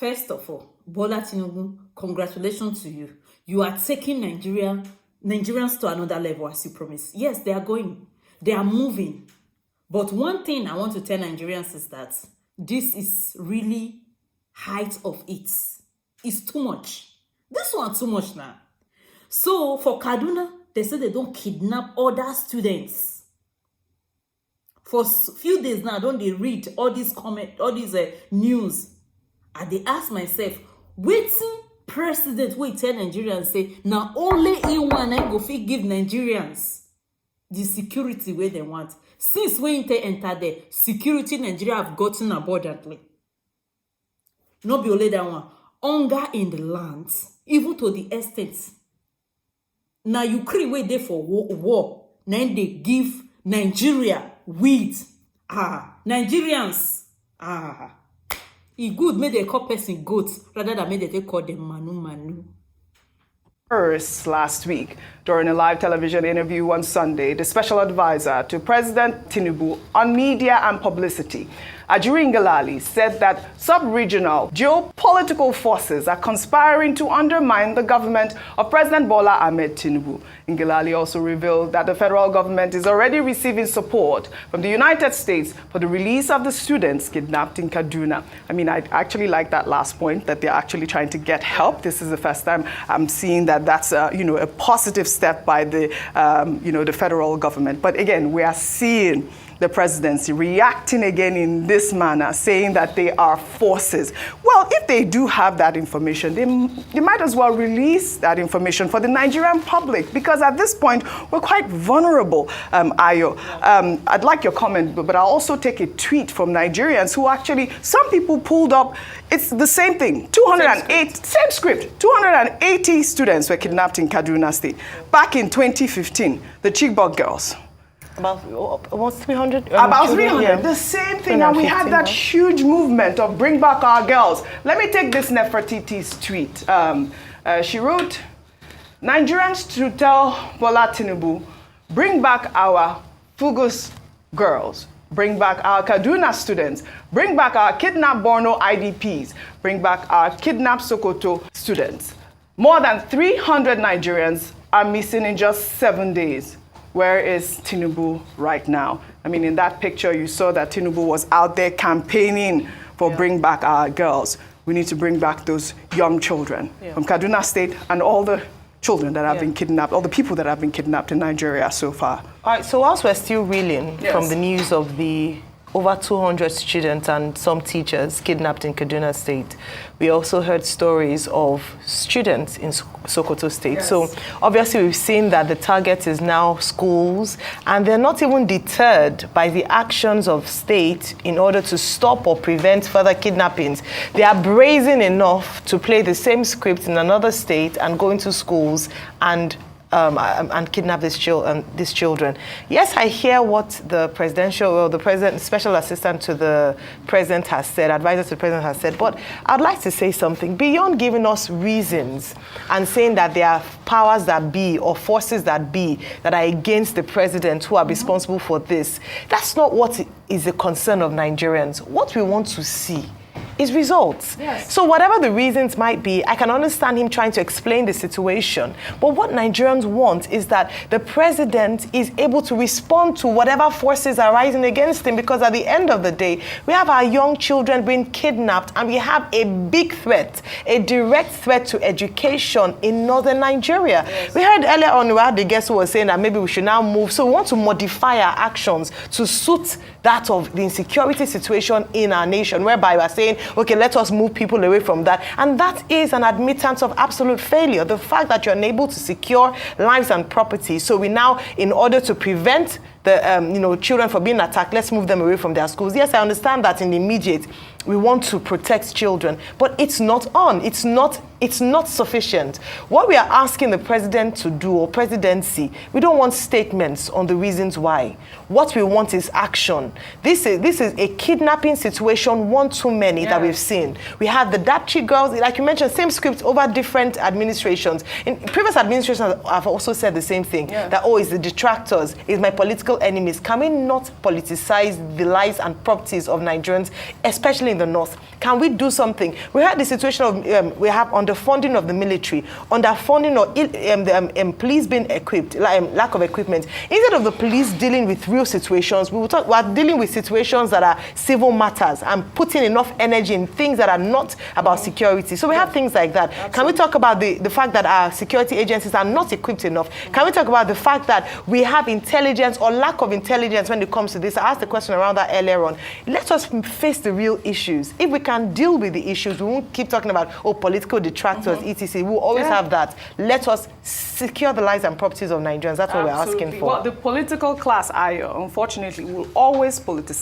First of all, Bola Tinubu, congratulations to you. You are taking Nigerians to another level as you promised. Yes, they are going. They are moving. But one thing I want to tell Nigerians is that this is really height of it. It's too much. This one too much now. So for Kaduna, they say they don't kidnap other students. For few days now, don't they read all these news? And they ask myself, waiting president will tell Nigerians say, now only in one go fit give Nigerians the security where they want. Since when they enter there, security Nigeria have gotten abundantly. No be only that one. Hunger in the land, even to the estates. Now Ukraine wait there for war. Then they give Nigeria weed. Nigerians. It good make they call person goats rather than make they call them manu. First, last week, during a live television interview on Sunday, the special advisor to President Tinubu on media and publicity, Ajuri Ngelale, said that sub-regional geopolitical forces are conspiring to undermine the government of President Bola Ahmed Tinubu. Ngelale also revealed that the federal government is already receiving support from the United States for the release of the students kidnapped in Kaduna. I mean, I actually like that last point, that they're actually trying to get help. This is the first time I'm seeing that that's a positive step by the the federal government. But again, we are seeing the presidency reacting again in this manner, saying that they are forces. Well, if they do have that information, they might as well release that information for the Nigerian public, because at this point, we're quite vulnerable, Ayo. I'd like your comment, but I'll also take a tweet from Nigerians who actually, some people pulled up, it's the same thing, 208, same script, 280 students were kidnapped in Kaduna State. Back in 2015, the Chibok girls. About 300? About 300, yeah. The same thing, and we had that huge movement of bring back our girls. Let me take this Nefertiti's tweet. She wrote, Nigerians to tell Bola Tinubu, bring back our Fugus girls, bring back our Kaduna students, bring back our kidnapped Borno IDPs, bring back our kidnapped Sokoto students. More than 300 Nigerians are missing in just 7 days. Where is Tinubu right now? I mean, in that picture, you saw that Tinubu was out there campaigning for bring back our girls. We need to bring back those young children from Kaduna State and all the children that have been kidnapped, all the people that have been kidnapped in Nigeria so far. All right, so whilst we're still reeling from the news of the over 200 students and some teachers kidnapped in Kaduna State, we also heard stories of students in Sokoto State. Yes. So obviously we've seen that the target is now schools, and they're not even deterred by the actions of state in order to stop or prevent further kidnappings. They are brazen enough to play the same script in another state and go into schools and kidnap these children. Yes, I hear what the special assistant to the president has said, advisor to the president has said, but I'd like to say something. Beyond giving us reasons and saying that there are powers that be or forces that be that are against the president who are responsible for this, that's not what is the concern of Nigerians. What we want to see is results. Yes. So whatever the reasons might be, I can understand him trying to explain the situation. But what Nigerians want is that the president is able to respond to whatever forces are rising against him, because at the end of the day, we have our young children being kidnapped, and we have a big threat, a direct threat to education in northern Nigeria. Yes. We heard earlier on, we had the guest who was saying that maybe we should now move. So we want to modify our actions to suit that of the insecurity situation in our nation, whereby we're saying, okay, let us move people away from that. And that is an admittance of absolute failure. The fact that you're unable to secure lives and property. So we now, in order to prevent the children from being attacked, let's move them away from their schools. Yes, I understand that in the immediate, we want to protect children, but it's not on. It's not sufficient. What we are asking the president to do, or presidency, we don't want statements on the reasons why. What we want is action. This is a kidnapping situation, one too many that we've seen. We have the Dapchi girls, like you mentioned, same script over different administrations. In previous administrations, I've also said the same thing, that, oh, it's the detractors, it's my political political enemies, can we not politicize the lives and properties of Nigerians, especially in the north? Can we do something? We had the situation of, we have underfunding of the military, underfunding of the police being equipped, lack of equipment. Instead of the police dealing with real situations, we are dealing with situations that are civil matters and putting enough energy in things that are not about security. So we have things like that. Absolutely. Can we talk about the fact that our security agencies are not equipped enough? Can we talk about the fact that we have intelligence or lack of intelligence when it comes to this? I asked the question around that earlier on. Let us face the real issues. If we can deal with the issues, we won't keep talking about, political detractors, etc. We'll always have that. Let us secure the lives and properties of Nigerians. That's what we're asking for. Well, the political class, unfortunately, will always politicize.